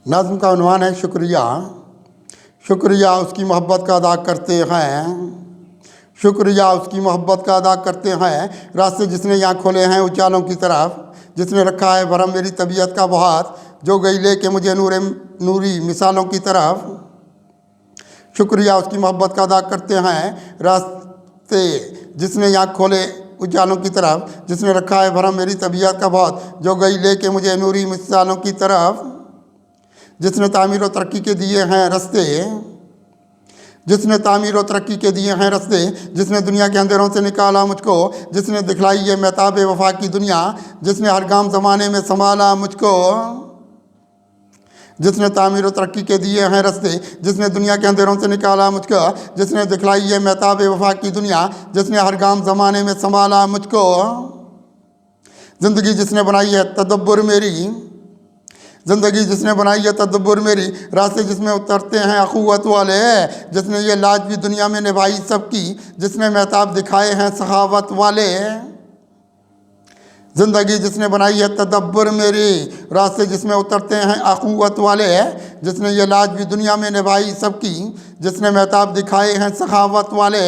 नज़्म का उन्वान है शुक्रिया। शुक्रिया उसकी मोहब्बत का अदा करते हैं, शुक्रिया उसकी मोहब्बत का अदा करते हैं। रास्ते जिसने यहाँ खोले हैं उजालों की तरफ, जिसने रखा है भरम मेरी तबीयत का बहुत, जो गई लेके मुझे नूरी मिसालों की तरफ। शुक्रिया उसकी मोहब्बत का अदा करते हैं। रास्ते जिसने यहाँ खोले उजालों की तरफ, जिसने रखा है भरम मेरी तबीयत का बहुत, जो गई लेके मुझे नूरी मिसालों की तरफ। जिसने तामीर और तरक्की के दिए हैं रास्ते, जिसने तामीर और तरक्की के दिए हैं रास्ते, जिसने दुनिया के अंधेरों से निकाला मुझको, जिसने दिखलाई ये महताब वफा की दुनिया, जिसने हर गाम ज़माने में संभाला मुझको। जिसने तामीर और तरक्की के दिए हैं रास्ते, जिसने दुनिया के अंधेरों से निकाला मुझको, जिसने दिखलाई ये महताब वफा की दुनिया, जिसने हर गाम ज़माने में संभाला मुझको। ज़िंदगी जिसने बनाई है तदब्बुर मेरी, ज़िंदगी जिसने बनाई है तदब्बुर मेरी, रास्ते जिसमें उतरते हैं अखुवत वाले, जिसने ये लाज भी दुनिया में निभाई सबकी, जिसने महताब दिखाए हैं सखावत वाले। ज़िंदगी जिसने बनाई है तदब्बुर मेरी, रास्ते जिसमें उतरते हैं अखुवत वाले, जिसने ये लाज भी दुनिया में निभाई सबकी, जिसने महताब दिखाए हैं सखावत वाले।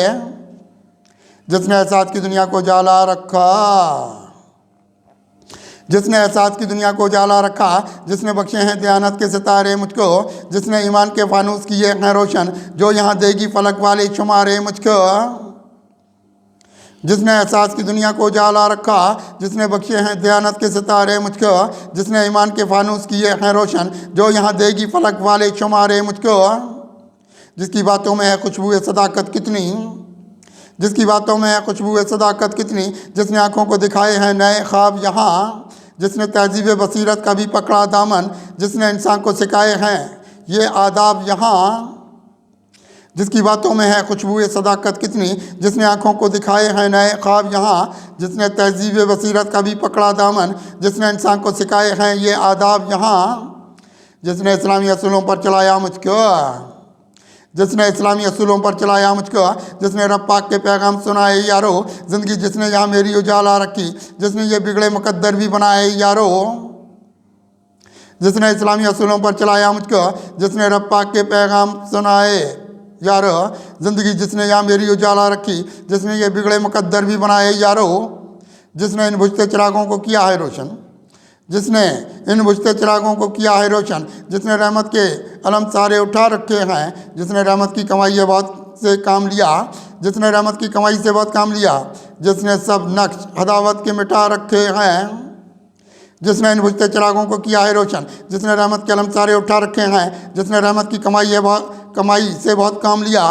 जिसने एहसास की दुनिया को जाला रखा, जिसने एहसास की दुनिया को उजाला रखा, जिसने बख्शे हैं दयानत के सितारे मुझको, जिसने ईमान के फानूस किए हैं रोशन, जो यहाँ देगी फलक वाले शुमारे मुझको। जिसने एहसास की दुनिया को उजाला रखा, जिसने बख्शे हैं दयानत के सितारे मुझको, जिसने ईमान के फानूस किए हैं रोशन, जो यहाँ देगी फलक वाले शुमारे मुझको। जिसकी बातों में है खुशबू सदाकत कितनी, जिसकी बातों में है खुशबू सदाकत कितनी, जिसने आँखों को दिखाए हैं नए ख्वाब यहाँ, जिसने तहजीब बसीरत का भी पकड़ा दामन, जिसने इंसान को सिखाए हैं ये आदाब यहाँ। जिसकी बातों में है खुशबू सदाकत कितनी, जिसने आँखों को दिखाए हैं नए ख्वाब यहाँ, जिसने तहजीब बसीरत का भी पकड़ा दामन, जिसने इंसान को सिखाए हैं ये आदाब यहाँ। जिसने इस्लामी असूलों पर चलाया मुझको, जिसने इस्लामी असूलों पर चलाया मुझको, जिसने रब पाक के पैगाम सुनाए यारो, ज़िंदगी जिसने यहाँ मेरी उजाला रखी, जिसने ये बिगड़े मुकद्दर भी बनाए यारो। जिसने इस्लामी असूलों पर चलाया मुझको, जिसने रब पाक के पैगाम सुनाए यारो, ज़िंदगी जिसने यहाँ मेरी उजाला रखी, जिसने ये बिगड़े मुकद्दर भी बनाए यारो। जिसने इन बुझते चिरागों को किया है रोशन, जिसने इन बुझते चिरागों को किया है रोशन, जिसने रहमत के अलम सारे उठा रखे हैं, जिसने रहमत की कमाई बहुत से काम लिया, जिसने रहमत की कमाई से बहुत काम लिया, जिसने सब नक्श हदावत के मिटा रखे हैं। जिसने इन बुझते चिरागों को किया है रोशन, जिसने रहमत के अलम सारे उठा रखे हैं, जिसने रहमत की कमाई से बहुत काम लिया,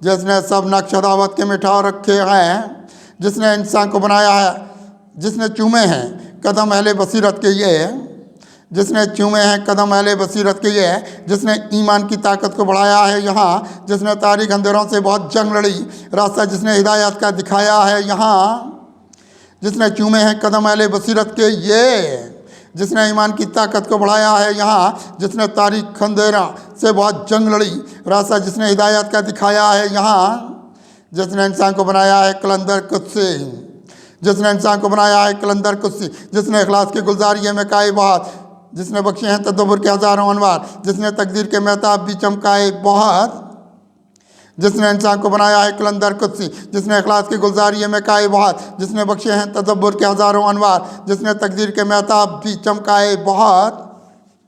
जिसने सब नक्श हदावत के मिटा रखे हैं। जिसने इंसान को बनाया है, जिसने चूमे हैं कदम अहले बसीरत के ये, जिसने चूमे हैं कदम अहले बसीरत के ये, जिसने ईमान की ताकत को बढ़ाया है यहाँ, जिसने तारीख अंधेरों से बहुत जंग लड़ी, रास्ता जिसने हिदायत का दिखाया है यहाँ। जिसने चूमे हैं कदम अहले बसीरत के ये, जिसने ईमान की ताकत को बढ़ाया है यहाँ, जिसने तारीख अंधेरा से बहुत जंग लड़ी, रास्ता जिसने हिदायत का दिखाया है यहाँ। जिसने इंसान को बनाया है कलंदर कुत्सी, जिसने इंसान को बनाया है कलंदर कुत्सी, जिसने इखलास की गुलजारिये में काए बहुत, जिसने बख्शे हैं तदब्बुर के हज़ारों अनवार, जिसने तकदीर के महताब भी चमकाए बहुत। जिसने इंसान को बनाया है कलंदर कुत्सी, जिसने इखलास की गुलजारिये में काए बहुत, जिसने बख्शे हैं तदब्बुर के हज़ारों अनवार, जिसने तकदीर के महताब भी चमकाए बहुत।